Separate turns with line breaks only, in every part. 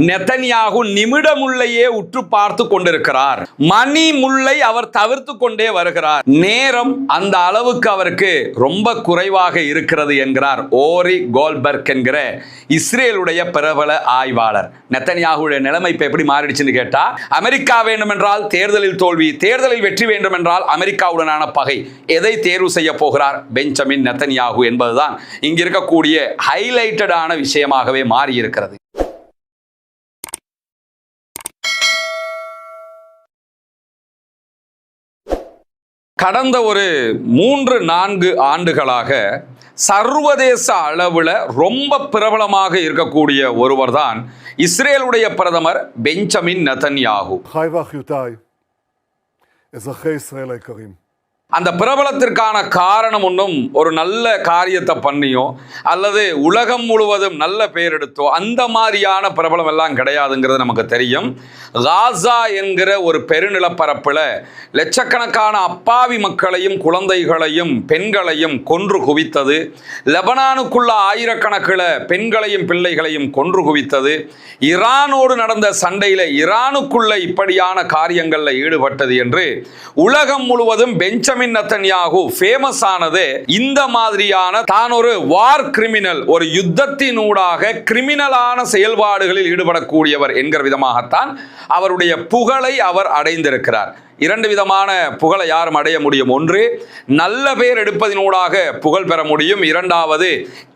Netanyahu நிமிடமுள்ளையே உற்று பார்த்து கொண்டிருக்கிறார். மணி முல்லை அவர் தவிர்த்து கொண்டே வருகிறார். நேரம் அந்த அளவுக்கு அவருக்கு ரொம்ப குறைவாக இருக்கிறது என்கிறார் ஓரி கோல்பர்க் என்கிற இஸ்ரேலுடைய பிரபல ஆய்வாளர். நெதன்யாகுடைய நிலைமை இப்ப எப்படி மாறிடுச்சுன்னு கேட்டா, அமெரிக்கா வேண்டும் என்றால் தேர்தலில் தோல்வி, தேர்தலில் வெற்றி வேண்டும் என்றால் அமெரிக்காவுடனான பகை. எதை தேர்வு செய்ய போகிறார் பெஞ்சமின் நெதன்யாகு என்பதுதான் இங்க இருக்கக்கூடிய ஹைலைட்டடான விஷயமாகவே மாறி இருக்கிறது. கடந்த ஒரு 3-4 ஆண்டுகளாக சர்வதேச அளவில் ரொம்ப பிரபலமாக இருக்கக்கூடிய ஒருவர் தான் இஸ்ரேலுடைய பிரதமர் பெஞ்சமின் நெதன்யாகு. அந்த பிரபலத்திற்கான காரணம் ஒன்றும் ஒரு நல்ல காரியத்தை பண்ணியோ அல்லது உலகம் முழுவதும் நல்ல பேர் எடுத்தோ அந்த மாதிரியான பிரபலம் எல்லாம் கிடையாதுங்கிறது நமக்கு தெரியும். காசா என்கிற ஒரு பெருநிலப்பரப்பில் லட்சக்கணக்கான அப்பாவி மக்களையும் குழந்தைகளையும் பெண்களையும் கொன்று குவித்தது, லெபனானுக்குள்ள ஆயிரக்கணக்கில் பெண்களையும் பிள்ளைகளையும் கொன்று குவித்தது, ஈரானோடு நடந்த சண்டையில் ஈரானுக்குள்ள இப்படியான காரியங்களில் ஈடுபட்டது என்று உலகம் முழுவதும் பெஞ்சமின் நெதன்யாகு ஃபேமஸ் ஆனது இந்த மாதிரியான தான் ஒரு வார் கிரிமினல், ஒரு யுத்தத்தினூடாக கிரிமினலான செயல்பாடுகளில் ஈடுபடக்கூடியவர் என்கிற விதமாகத்தான் அவருடைய புகழை அவர் அடைந்திருக்கிறார். 2 விதமான புகழை யாரும் அடைய முடியும். ஒன்று, நல்ல பேர் எடுப்பதினூடாக புகழ் பெற முடியும். 2வது,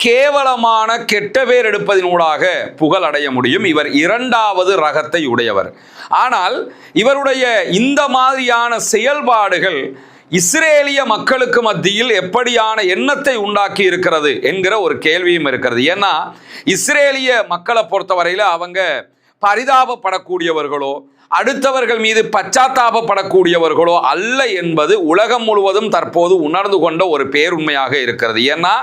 கேவலமான கெட்ட பேர் எடுப்பதினூடாக புகழ் அடைய முடியும். இவர் 2வது ரகத்தை உடையவர். ஆனால் இவருடைய இந்த மாதிரியான செயல்பாடுகள் இஸ்ரேலிய மக்களுக்கு மத்தியில் எப்படியான எண்ணத்தை உண்டாக்கி இருக்கிறது என்கிற ஒரு கேள்வியும் இருக்கிறது. ஏன்னா இஸ்ரேலிய மக்களை பொறுத்தவரையில் அவங்க பரிதாபப்படக்கூடியவர்களோ அடுத்தவர்கள் மீது பச்சாத்தாபப்படக்கூடியவர்களோ அல்ல என்பது உலகம் முழுவதும் தற்போது உணர்ந்து கொண்ட ஒரு பேருண்மையாக இருக்கிறது. ஏன்னா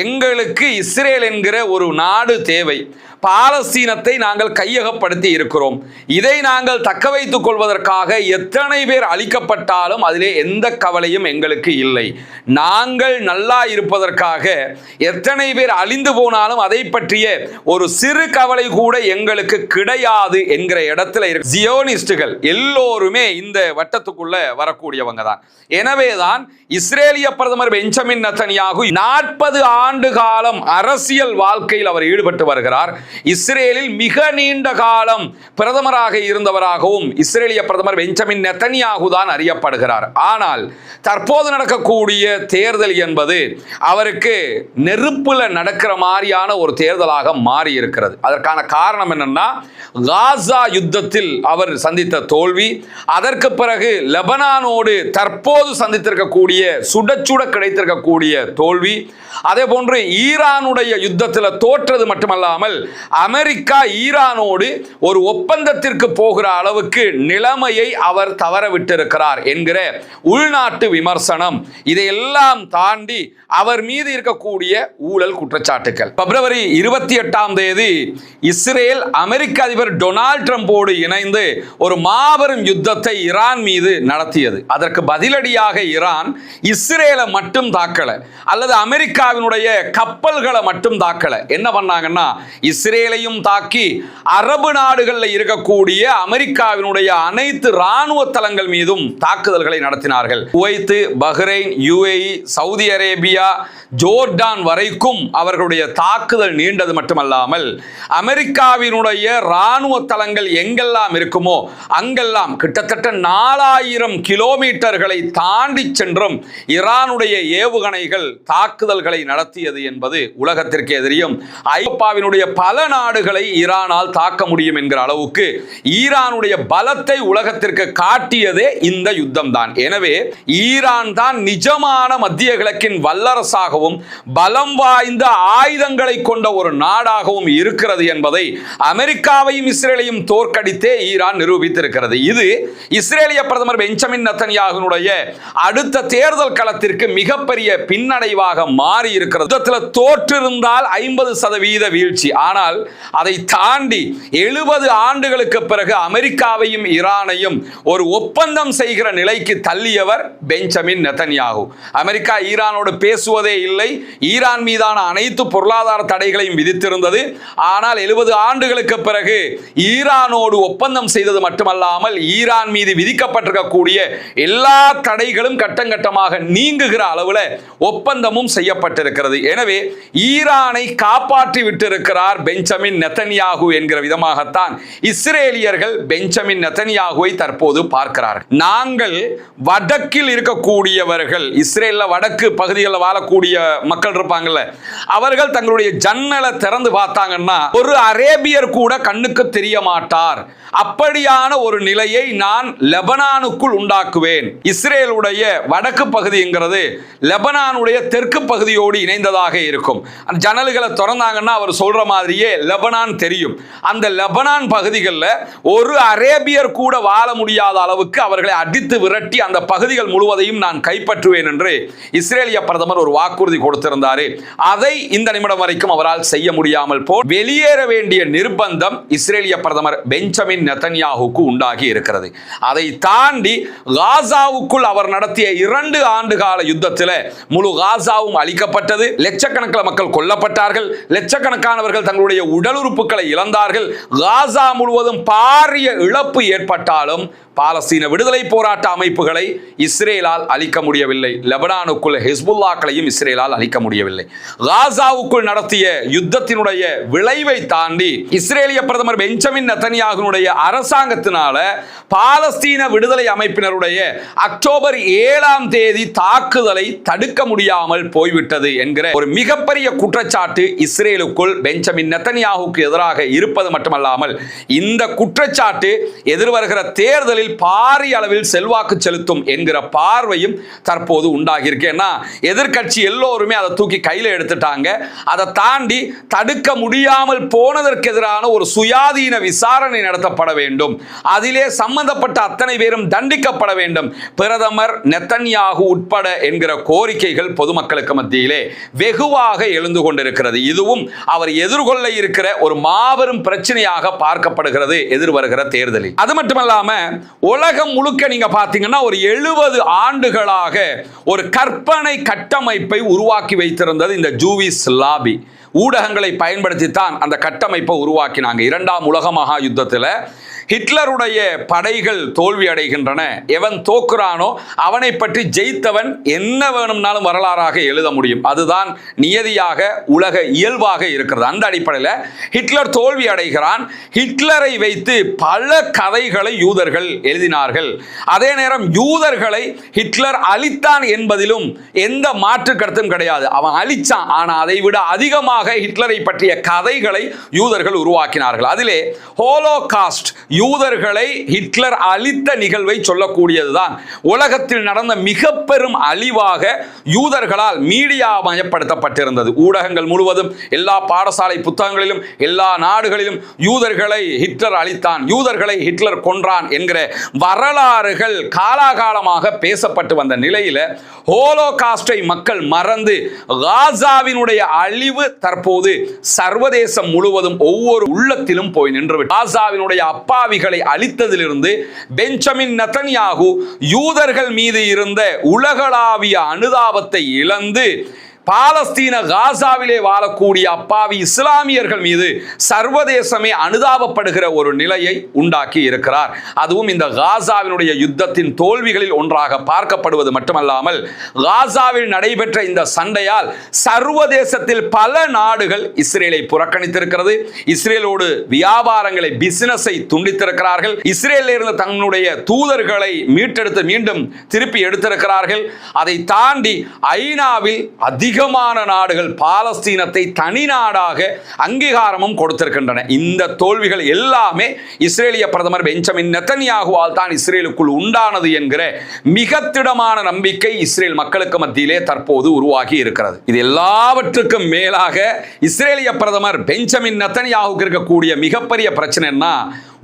எங்களுக்கு இஸ்ரேல் என்கிற ஒரு நாடு தேவை. பாலஸ்தீனத்தை நாங்கள் கையகப்படுத்தி இருக்கிறோம். இதை நாங்கள் தக்க வைத்துக் கொள்வதற்காக எத்தனை பேர் அழிக்கப்பட்டாலும் அதிலே எந்த கவலையும் எங்களுக்கு இல்லை. நாங்கள் நல்லா இருப்பதற்காக எத்தனை பேர் அழிந்து போனாலும் அதை பற்றிய ஒரு சிறு கவலை கூட எங்களுக்கு கிடையாது என்கிற இடத்துல ஜியோனிஸ்டுகள் எல்லோருமே இந்த வட்டத்துக்குள்ள வரக்கூடியவங்க தான். எனவேதான் இஸ்ரேலிய பிரதமர் பெஞ்சமின் நெதன்யாகு 40 ஆண்டு காலம் அரசியல் வாழ்க்கையில் அவர் ஈடுபட்டு வருகிறார். இஸ்ரேலில் மிக நீண்ட காலம் பிரதமராக இருந்தவராகவும் இஸ்ரேலிய பிரதமர் பெஞ்சமின் நெதன்யாகு தான் அறியப்படுகிறார். ஆனால் தற்போது நடக்கக்கூடிய தேர்தல் என்பது அவருக்கு நெருப்புல நடக்கிற மாதிரியான ஒரு தேர்தலாக மாறி இருக்கிறது. அதற்கான காரணம் என்னன்னா, காசா யுத்தத்தில் அவர் சந்தித்த தோல்வி, அதற்கு பிறகு லெபனானோடு தற்போது சந்தித்திருக்கக்கூடிய சுட கிடைத்திருக்கக்கூடிய தோல்வி, அதே போன்று ஈரானுடைய யுத்தத்தில் தோற்றது மட்டுமல்லாமல் அமெரிக்கா ஈரானோடு ஒரு ஒப்பந்தத்திற்கு போகிற அளவுக்கு நிலைமையை அவர் தவறவிட்டிருக்கிறார் என்கிற உள்நாட்டு விமர்சனம், இதையெல்லாம் தாண்டி அவர் மீது இருக்கக்கூடிய ஊழல் குற்றச்சாட்டுகள். பிப்ரவரி 28ஆம் தேதி இஸ்ரேல் அமெரிக்க அதிபர் டொனால்ட் ட்ரம்போடு இணைந்து ஒரு மாபெரும் யுத்தத்தை ஈரான் மீது நடத்தியது. அதற்கு பதிலடியாக ஈரான் இஸ்ரேலை மட்டும் தாக்கல அல்லது அமெரிக்காவினுடைய கப்பல்களை மட்டும் தாக்கல. என்ன பண்ணாங்கன்னா, இஸ்ரேலையும் தாக்கி அரபு நாடுகளில் இருக்கக்கூடிய அமெரிக்காவினுடைய அனைத்து இராணுவ தளங்கள் மீதும் தாக்குதல்களை நடத்தினார்கள். Kuwait, Bahrain, UAE, Saudi Arabia, Jordan வரைக்கும் அவர்களுடைய தாக்குதல் நீண்டது மட்டுமல்லாமல் அமெரிக்காவினுடைய இராணுவ தளங்கள் எங்கெல்லாம் இருக்குமோ அங்கெல்லாம் கிட்டத்தட்ட 4000 கிலோமீட்டர்களை தாண்டி சென்றும் ஈரானுடைய ஏவுகணைகள் தாக்குதல்களை நடத்தியது என்பது உலகத்திற்கே தெரியும். ஐரோப்பாவினுடைய பல நாடுகளை ஈரானால் தாக்க முடியும் என்கிற அளவுக்கு ஈரானுடைய பலத்தை உலகத்திற்கு காட்டியதே இந்த யுத்தம் தான். எனவே ஈரான் தான் நிஜமான மத்திய கிழக்கின் வல்லரசாகவும் பலம் வாய்ந்த ஆயுதங்களை கொண்ட ஒரு நாடாகவும் இருக்கிறது என்பதை அமெரிக்காவையும் இஸ்ரேலையும் தோற்கடித்தே ஈரான் நிரூபித்திருக்கிறது. இது இஸ்ரேலிய பிரதமர் பெஞ்சமின் நெதன்யாகுனுடைய அடுத்த தேர்தல் களத்திற்கு மிகப்பெரிய பின்னடைவாக மாறி இருக்கிறது. தோற்றிருந்தால் 50% வீழ்ச்சி. ஆனால் அதை தாண்டி 70 ஆண்டுகளுக்கு பிறகு அமெரிக்காவையும் ஈரானையும் ஒரு ஒப்பந்தம் செய்கிற நிலைக்கு தள்ளியவர் பெஞ்சமின் நெதன்யாகு. அமெரிக்கா ஈரானோடு பேசுவதே இல்லை, ஈரான் மீதான அனைத்து பொருளாதார தடைகளையும் விதித்திருந்தது. ஆனால் 70 ஆண்டுகளுக்கு பிறகு ஈரானோடு ஒப்பந்தம் செய்தது மட்டுமல்லாமல் ஈரான் மீது விதிக்கப்பட்டிருக்கக்கூடிய எல்லா தடைகளும் கட்டங்கட்டமாக நீங்குகிற அளவில் ஒப்பந்தமும் செய்யப்பட்டிருக்கிறது. எனவே ஈரானை காப்பாற்றி விட்டிருக்கிறார் பெஞ்சமின் நெதன்யாகு என்கிற விதமாகத்தான் இஸ்ரேலியர்கள் பெஞ்சமின் நெதன்யாகுவை தற்போது பார்க்கிறார்கள். நாங்கள் வடக்கில் இருக்கக்கூடியவர்கள், இஸ்ரேல்ல வடக்கு பகுதிகளில் வாழக்கூடிய மக்கள் இருப்பாங்கல்ல, அவர்கள் தங்களுடைய ஜன்னலை திறந்து பார்த்தாங்கன்னா ஒரு அரேபியர் கூட கண்ணுக்கு தெரிய மாட்டார். அப்படியான ஒரு நிலையை நான் லெபனானுக்குள் உண்டாக்குவேன். இஸ்ரேலுடைய வடக்கு பகுதிங்கிறது லெபனானுடைய தெற்கு பகுதியோடு இணைந்ததாக இருக்கும். ஜன்னல்களை திறந்தாங்கன்னா அவர் சொல்ற மாதிரியே லெபனான் தெரியும். அந்த லெபனான் பகுதிகளில் ஒரு அரேபியர் கூட வாழ முடியாத அளவுக்கு அவர்களை அடித்து விரட்டி அந்த பகுதிகள் முழுவதையும் நான் கைப்பற்றுவேன் என்று இஸ்ரேலிய பிரதமர் ஒரு வாக்குறுதி கொடுத்திருந்தார். அதை இந்த நிமிடம் வரைக்கும் அவரால் செய்ய முடியாமல் போல் வெளியேற வேண்டிய நிர்பந்தம் இஸ்ரேலிய பிரதமர் பெஞ்சமின் நெதன்யாகுவுக்கு உண்டாகி இருக்கிறது. அதை தாண்டி காசாவுக்குள் அவர் நடத்திய 2 ஆண்டு கால யுத்தத்தில் முழு காசாவும் அழிக்கப்பட்டது. லட்சக்கணக்கில் மக்கள் கொல்லப்பட்டார்கள். லட்சக்கணக்கானவர்கள் தங்களுடைய உடல் உறுப்புகளை இழந்தார்கள். காசா முழுவதும் பாரிய இழப்பு ஏற்பட்டாலும் பாலஸ்தீன விடுதலை போராட்ட அமைப்புகளை இஸ்ரேலால் அழிக்க முடியவில்லை. லெபனானுக்குள் ஹிஸ்புல்லாக்களையும் இஸ்ரேலால் அழிக்க முடியவில்லை. காசாவுக்குள் நடத்திய யுத்தத்தினுடைய விளைவை தாண்டி இஸ்ரேலிய பிரதமர் பெஞ்சமின் நெதன்யாகுனுடைய அரசாங்கத்தினால பாலஸ்தீன விடுதலை அமைப்பினருடைய அக்டோபர் 7ஆம் தேதி தாக்குதலை தடுக்க முடியாமல் போய்விட்டது என்கிற ஒரு மிகப்பெரிய குற்றச்சாட்டு இஸ்ரேலுக்குள் பெஞ்சமின் நெதன்யாகுவுக்கு எதிராக இருப்பது மட்டுமல்லாமல் இந்த குற்றச்சாட்டு எதிர்வருகிற தேர்தலில் பாரிய அளவில் செல்வாக்கு செலுத்தும் என்கிற பார்வையும் தற்போது உண்டாகி இருக்கு. எதிர்க்கட்சி எல்லோருமே அதை தூக்கி கையில் எடுத்துட்டாங்க. அதை தாண்டி தடுக்க முடியாமல் போனதற்கு எதிரான ஒரு சுயாதீன விசாரணை நடத்தப்பட வேண்டும். அதிலே சம்பந்தப்பட்ட அத்தனை பேரும் தண்டிக்கப்பட வேண்டும், பிரதமர் நெதன்யாகு உட்பட என்கிற கோரிக்கைகள் பொதுமக்களுக்கு மத்தியிலே வெகுவாக எழுந்து கொண்டிருக்கிறது. இதுவும் அவர் எதிர்கொள்ள இருக்கிற ஒரு மாபெரும் பிரச்சனையாக பார்க்கப்படுகிறது எதிர்வருகிற தேர்தலில். அது மட்டுமல்லாம உலகம் முழுக்க நீங்க பாத்தீங்கன்னா ஒரு 70 ஆண்டுகளாக ஒரு கற்பனை கட்டமைப்பை உருவாக்கி வைத்திருந்தது இந்த ஜூவிஷ் லாபி. ஊடகங்களை பயன்படுத்தித்தான் அந்த கட்டமைப்பை உருவாக்கினாங்க. 2ஆம் உலக மகா யுத்தத்தில் ஹிட்லருடைய படைகள் தோல்வி அடைகின்றன. எவன் தோக்குறானோ அவனை பற்றி ஜெயித்தவன் என்ன வேணும்னாலும் வரலாறாக எழுத முடியும். அதுதான் நியதியாக உலக இயல்பாக இருக்கிறது. அந்த அடிப்படையில் ஹிட்லர் தோல்வி அடைகிறான். ஹிட்லரை வைத்து பல கதைகளை யூதர்கள் எழுதினார்கள். அதே நேரம் யூதர்களை ஹிட்லர் அழித்தான் என்பதிலும் எந்த மாற்று கருத்தும் கிடையாது. அவன் அழிச்சான், ஆனால் அதை விட அதிகமாக ஹிட்லரை பற்றிய கதைகளை யூதர்கள் உருவாக்கினார்கள். அதிலே ஹோலோகாஸ்ட், யூதர்களை ஹிட்லர் அழித்த நிகழ்வை சொல்லக்கூடியதுதான் உலகத்தில் நடந்த மிக பெரும் அழிவாக யூதர்களால் மீடியா மயப்படுத்தப்பட்டிருந்தது. ஊடகங்கள் முழுவதும், எல்லா பாடசாலை புத்தகங்களிலும், எல்லா நாடுகளிலும் யூதர்களை ஹிட்லர் அழித்தான், யூதர்களை ஹிட்லர் கொன்றான் என்கிற வரலாறுகள் காலாகாலமாக பேசப்பட்டு வந்த நிலையில ஹோலோகாஸ்டை மக்கள் மறந்து காசாவினுடைய அழிவு தற்போது சர்வதேசம் முழுவதும் ஒவ்வொரு உள்ளத்திலும் போய் நின்று காசாவினுடைய அப்பாவிகளை அழித்ததிலிருந்து பெஞ்சமின் நெதன்யாகு யூதர்கள் மீது இருந்த உலகளாவிய அனுதாபத்தை இழந்து பாலஸ்தீன காசாவிலே வாழக்கூடிய அப்பாவி இஸ்லாமியர்கள் மீது சர்வதேசமே அனுதாபப்படுகிற ஒரு நிலையை உண்டாக்கி இருக்கிறார். அதுவும் இந்த காசாவினுடைய யுத்தத்தின் தோல்விகளில் ஒன்றாக பார்க்கப்படுவது மட்டுமல்லாமல் காசாவில் நடைபெற்ற இந்த சண்டையால் சர்வதேசத்தில் பல நாடுகள் இஸ்ரேலை புறக்கணித்திருக்கிறது. இஸ்ரேலோடு வியாபாரங்களை, பிசினஸை துண்டித்திருக்கிறார்கள். இஸ்ரேலில் இருந்த தன்னுடைய தூதர்களை மீட்டெடுத்து மீண்டும் திருப்பி எடுத்திருக்கிறார்கள். அதை தாண்டி ஐநாவில் அதிகமான நாடுகள் பாலஸ்தீனத்தை தனி நாடாக அங்கீகாரமும் கொடுத்திருக்கின்றன. இந்த தோல்விகள் எல்லாமே இஸ்ரேலிய பிரதமர் பெஞ்சமின் நெதன்யாகுவால் தான் இஸ்ரேலுக்குள் உண்டானது என்கிற மிக திடமான நம்பிக்கை இஸ்ரேல் மக்களுக்கு மத்தியிலே தற்போது உருவாகி இருக்கிறது. இது எல்லாவற்றுக்கும் மேலாக இஸ்ரேலிய பிரதமர் பெஞ்சமின் நெதன்யாகுவுக்கு இருக்கக்கூடிய மிகப்பெரிய பிரச்சனைன்னா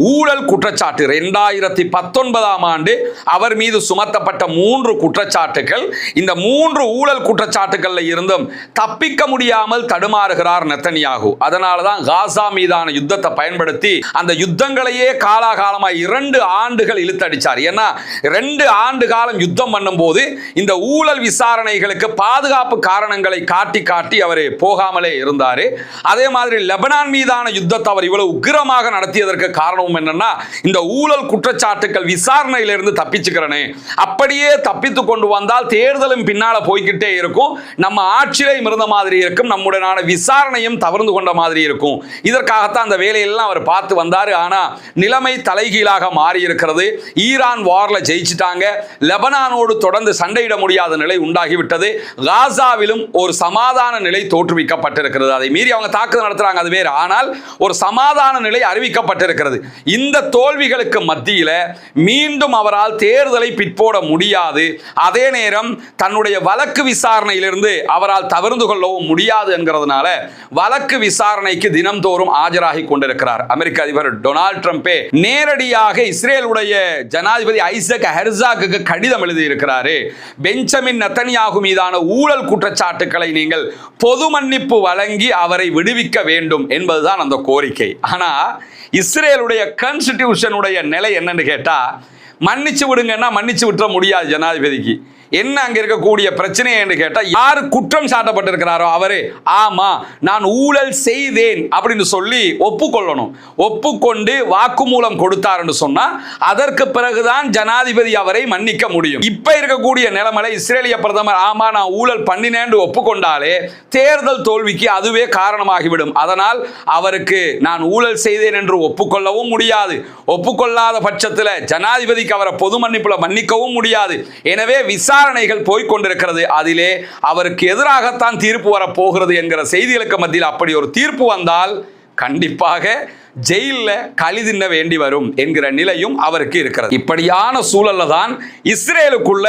ஊழல் குற்றச்சாட்டு 2019ஆம் ஆண்டு அவர் மீது சுமத்தப்பட்ட 3 குற்றச்சாட்டுகள். இந்த 3 ஊழல் குற்றச்சாட்டுகள்ல இருந்தும் தப்பிக்க முடியாமல் தடுமாறுகிறார் நெத்தனியாகு. அதனாலதான் காசா மீதான யுத்தத்தை பயன்படுத்தி அந்த யுத்தங்களையே காலாகாலமா 2 ஆண்டுகள் இழுத்தடிச்சார். ஏன்னா 2 ஆண்டு காலம் யுத்தம் பண்ணும் போது இந்த ஊழல் விசாரணைகளுக்கு பாதுகாப்பு காரணங்களை காட்டி காட்டி அவர் போகாமலே இருந்தாரு. அதே மாதிரி லெபனான் மீதான யுத்தத்தை அவர் இவ்வளவு உக்கிரமாக நடத்தியதற்கு காரணம் என்னன்னா, இந்த ஊழல் குற்றச்சாட்டுகள் விசாரணையிலிருந்து தப்பிச்சுக்கிறனே, அப்படியே தப்பித்து கொண்டு வந்தால் தேர்தலும் பின்னால போய்கிட்டே இருக்கும், நம்ம ஆட்சியிலையும் இருந்த மாதிரி இருக்கும், நம்முடனான விசாரணையும் தவறு கொண்ட மாதிரி இருக்கும். இதற்காகத்தான் அந்த வேலையெல்லாம் அவர் பார்த்து வந்தாரு. ஆனா நிலைமை தலைகீழாக மாறி இருக்கிறது. ஈரான் வார்ல ஜெயிச்சிட்டாங்க. லெபனானோடு தொடர்ந்து சண்டையிட முடியாத நிலை உண்டாகிவிட்டது. காசாவிலும் ஒரு சமாதான நிலை தோற்றுவிக்கப்பட்டிருக்கிறது. அதை மீறி அவங்க தாக்குதல் நடத்துறாங்க, அது வேறு. ஆனால் ஒரு சமாதான நிலை அறிவிக்கப்பட்டிருக்கிறது. இந்த தோல்விகளுக்கு மத்தியில் மீண்டும் அவரால் தேர்தலை பிற்போட முடியாது. அதே நேரம் தன்னுடைய வழக்கு விசாரணையிலிருந்து அவரால் தவிர்த்து கொள்ளவும் முடியாது என்கிறதுனால வழக்கு விசாரணைக்கு தினம்தோறும் ஆஜராகி கொண்டிருக்கிறார். அமெரிக்க அதிபர் டொனால்ட் ட்ரம்பே நேரடியாக இஸ்ரேலுடைய ஜனாதிபதி ஐசக் ஹெர்சாக்கு கடிதம் எழுதி இருக்கிறாரு. பெஞ்சமின் நெத்தனியாகு மீதான ஊழல் குற்றச்சாட்டுக்களை நீங்கள் பொது மன்னிப்பு வழங்கி அவரை விடுவிக்க வேண்டும் என்பதுதான் அந்த கோரிக்கை. ஆனா இஸ்ரேலுடைய கான்ஸ்டிடியூஷனுடைய நிலை என்னன்னு கேட்டா, மன்னிச்சு விடுங்கன்னா மன்னிச்சு விட்டுற முடியாது. ஜனாதிபதிக்கு என்ன அங்க இருக்கக்கூடிய பிரச்சனை என்று கேட்டா, யார் குற்றம் சாட்டப்பட்டிருக்கிறாரோ அவரு ஆமா நான் ஊழல் செய்தேன் அப்படின்னு சொல்லி ஒப்புக்கொள்ளணும். ஒப்புக்கொண்டு வாக்குமூலம் கொடுத்தார் என்று சொன்னா அதற்கு பிறகுதான் ஜனாதிபதி அவரை மன்னிக்க முடியும். இப்ப இருக்கக்கூடிய நிலைமையில இஸ்ரேலிய பிரதமர் ஆமா நான் ஊழல் பண்ணினேன் ஒப்புக்கொண்டாலே தேர்தல் தோல்விக்கு அதுவே காரணமாகிவிடும். அதனால் அவருக்கு நான் ஊழல் செய்தேன் என்று ஒப்புக்கொள்ளவும் முடியாது. ஒப்புக்கொள்ளாத பட்சத்தில் ஜனாதிபதிக்கு அவரை பொது மன்னிப்புல மன்னிக்கவும் முடியாது. எனவே விசாரணைகள் போய்கொண்டிருக்கிறது. அதிலே அவருக்கு எதிராகத்தான் தீர்ப்பு வர போகிறது என்கிற செய்திகளுக்கு மத்தியில் அப்படி ஒரு தீர்ப்பு வந்தால் கண்டிப்பாக ஜெயிலில் களி தின்ன வேண்டி வரும் என்கிற நிலையும் அவருக்கு இருக்கிறது. இப்படியான சூழல்ல தான் இஸ்ரேலுக்குள்ள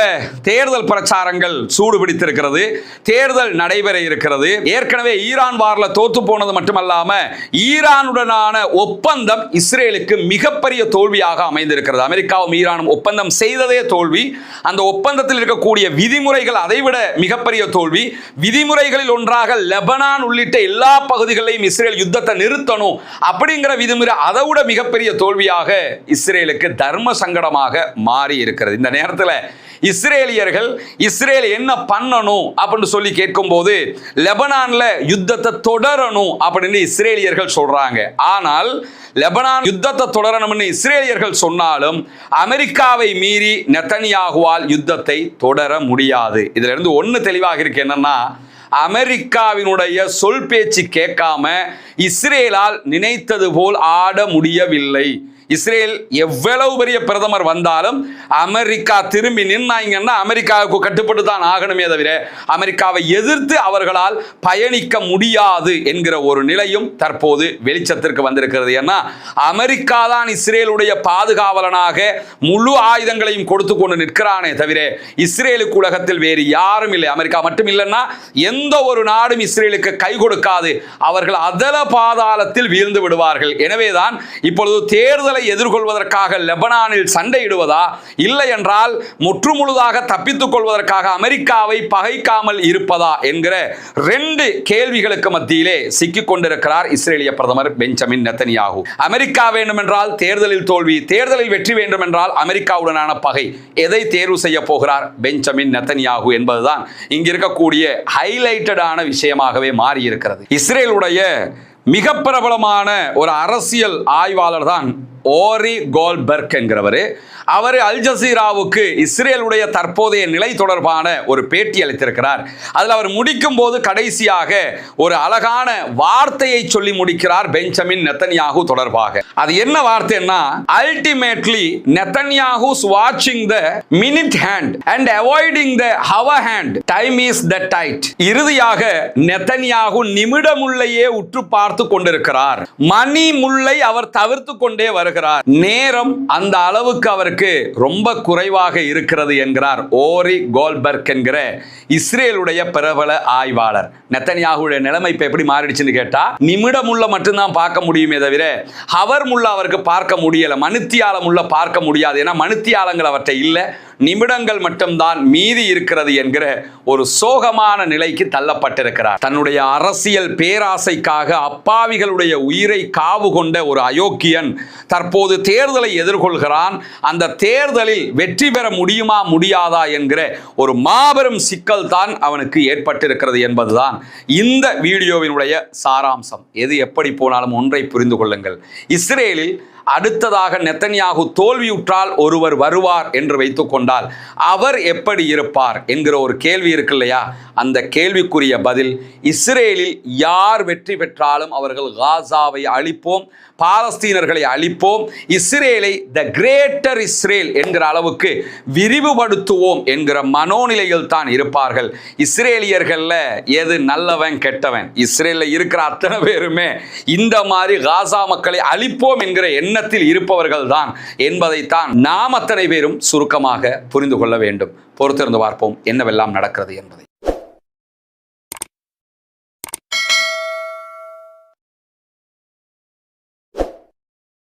தேர்தல் பிரச்சாரங்கள் சூடு பிடித்திருக்கிறது. தேர்தல் நடைபெற இருக்கிறது. ஏற்கனவே ஈரான் வார்ல தோத்து போனது மட்டுமல்லாம ஈரானுடனான ஒப்பந்தம் இஸ்ரேலுக்கு மிகப்பெரிய தோல்வியாக அமைந்திருக்கிறது. அமெரிக்காவும் ஈரானும் ஒப்பந்தம் செய்ததே தோல்வி. அந்த ஒப்பந்தத்தில் இருக்கக்கூடிய விதிமுறைகள் அதைவிட மிகப்பெரிய தோல்வி. விதிமுறைகளில் ஒன்றாக லெபனான் உள்ளிட்ட எல்லா பகுதிகளையும் இஸ்ரேல் யுத்தத்தை நிறுத்தணும் அப்படிங்கிற விதிமுறை அதை விட மிகப்பெரிய தோல்வியாக இஸ்ரேலுக்கு தர்ம சங்கடமாக மாறி இருக்கிறது. இந்த நேரத்தில் இஸ்ரேலியர்கள் இஸ்ரேல் என்ன பண்ணணும் அப்படின்னு சொல்லி கேட்கும் போது லெபனான்ல யுத்தத்தை தொடரணும் அப்படின்னு இஸ்ரேலியர்கள் சொல்றாங்க. ஆனால் லெபனான் யுத்தத்தை தொடரணும்னு இஸ்ரேலியர்கள் சொன்னாலும் அமெரிக்காவை மீறி நெத்தனியாகுவால் யுத்தத்தை தொடர முடியாது. இதுல இருந்து ஒன்னு தெளிவாக இருக்கு, என்னன்னா அமெரிக்காவினுடைய சொல் பேச்சு கேட்காம இஸ்ரேலால் நினைத்தது போல் ஆட முடியவில்லை. இஸ்ரேல் எவ்வளவு பெரிய பிரதமர் வந்தாலும் அமெரிக்கா திரும்பி நின்னாங்கன்னா அமெரிக்காவுக்கு கட்டுப்பட்டு தான் ஆகணுமே தவிர அமெரிக்காவை எதிர்த்து அவர்களால் பயணிக்க முடியாது என்கிற ஒரு நிலையும் தற்போது வெளிச்சத்திற்கு வந்திருக்கிறது. ஏன்னா அமெரிக்கா தான் இஸ்ரேலுடைய பாதுகாவலனாக முழு ஆயுதங்களையும் கொடுத்து கொண்டு நிற்கிறானே தவிர இஸ்ரேலுக்கு உலகத்தில் வேறு யாரும் இல்லை. அமெரிக்கா மட்டும் இல்லைன்னா எந்த ஒரு நாடும் இஸ்ரேலுக்கு கை கொடுக்காது. அவர்கள் அதல பாதாளத்தில் வீழ்ந்து விடுவார்கள். எனவேதான் இப்பொழுது தேர்தலை எதிர்கொள்வதற்காக லெபனானில் சண்டையிடுவதா இல்லை என்றால் முற்றுமுழுதாக தப்பித்துக் கொள்வதற்காக அமெரிக்காவை பகைக்காமல் இருப்பதா என்கிற 2 கேள்விகளுக்கு மத்தியிலே சிக்கிக் கொண்டிருக்கிறார் இஸ்ரேலிய பிரதமர் பெஞ்சமின் நெத்தனியாகு. அமெரிக்கா வேண்டும் என்றால் தேர்தலில் தோல்வி, தேர்தலில் வெற்றி வேண்டும் என்றால் அமெரிக்காவுடனான பகை. எதை தேர்வு செய்ய போகிறார் பெஞ்சமின் நெத்தனியாகு என்பதுதான் இங்கு இருக்கக்கூடிய ஹைலைட்டடான விஷயமாகவே மாறி இருக்கிறது. இஸ்ரேலுடைய மிக பிரபலமான ஒரு அரசியல் ஆய்வாளர் தான் ஓரி கோல்பெர்க் என்கிறவர். அவர் அல் ஜசீராவுக்கு இஸ்ரேலுடைய தற்போதைய நிலை தொடர்பான ஒரு பேட்டி அளித்திருக்கிறார். அதில் அவர் முடிக்கும் போது கடைசியாக ஒரு அழகான வார்த்தையை சொல்லி முடிக்கிறார் பெஞ்சமின் நெத்தனியாகு தொடர்பாக. அது என்ன வார்த்தைன்னா, அல்டிமேட்லி நெத்தனியாகுஸ் வாட்சிங் the minute hand and avoiding the hour hand, time is the tight. இறுதியாக நெத்தனியாகு நிமிட முள்ளையே உற்று பார்த்து கொண்டிருக்கிறார். மணி முள்ளை அவர் தவிர்த்து கொண்டே வருகிறார். வருகிறார். நேரம் அந்த அளவுக்கு அவருக்கு ரொம்ப குறைவாக இருக்கிறது என்கிறார் ஓரி கோல்பர்க் என்கிற இஸ்ரேலுடைய பிரபல ஆய்வாளர். நெத்தன்யாகுடைய நிலைமை இப்ப எப்படி மாறிடுச்சுன்னு கேட்டா, நிமிடமுள்ள மட்டும்தான் பார்க்க முடியுமே தவிர ஹவர் முள்ள அவருக்கு பார்க்க முடியல, மணித்தியாலம் உள்ள பார்க்க முடியாது. ஏன்னா மணித்தியாலங்கள் அவற்றை இல்லை, நிமிடங்கள் மட்டும்தான் மீதி இருக்கிறது என்கிற ஒரு சோகமான நிலைக்கு தள்ளப்பட்டிருக்கிறார். தன்னுடைய அரசியல் பேராசைக்காக அப்பாவிகளுடைய உயிரை காவு கொண்ட ஒரு அயோக்கியன் தற்போது தேர்தலை எதிர்கொள்கிறான். அந்த தேர்தலில் வெற்றி பெற முடியுமா முடியாதா என்கிற ஒரு மாபெரும் சிக்கல் தான் அவனுக்கு ஏற்பட்டிருக்கிறது என்பதுதான் இந்த வீடியோவினுடைய சாராம்சம். எது எப்படி போனாலும் ஒன்றை புரிந்து கொள்ளுங்கள். இஸ்ரேலில் அடுத்ததாக நெத்தன்யாகு தோல்வியுற்றால் ஒருவர் வருவார் என்று வைத்துக் கொண்டால் அவர் எப்படி இருப்பார் என்கிற ஒரு கேள்வி இருக்கு இல்லையா? அந்த கேள்விக்குரிய பதில், இஸ்ரேலில் யார் வெற்றி பெற்றாலும் அவர்கள் காசாவை அழிப்போம், பாலஸ்தீனர்களை அழிப்போம், இஸ்ரேலை த கிரேட்டர் இஸ்ரேல் என்கிற அளவுக்கு விரிவுபடுத்துவோம் என்கிற மனோநிலையில் தான் இருப்பார்கள். இஸ்ரேலியர்கள்ல எது நல்லவன் கெட்டவன், இஸ்ரேலில் இருக்கிற அத்தனை பேருமே இந்த மாதிரி காசா மக்களை அழிப்போம் என்கிற எண்ணத்தில் இருப்பவர்கள் தான் என்பதைத்தான் நாம் அத்தனை பேரும் சுருக்கமாக புரிந்து கொள்ள வேண்டும். பொறுத்திருந்து பார்ப்போம் என்னவெல்லாம் நடக்கிறது என்பதை.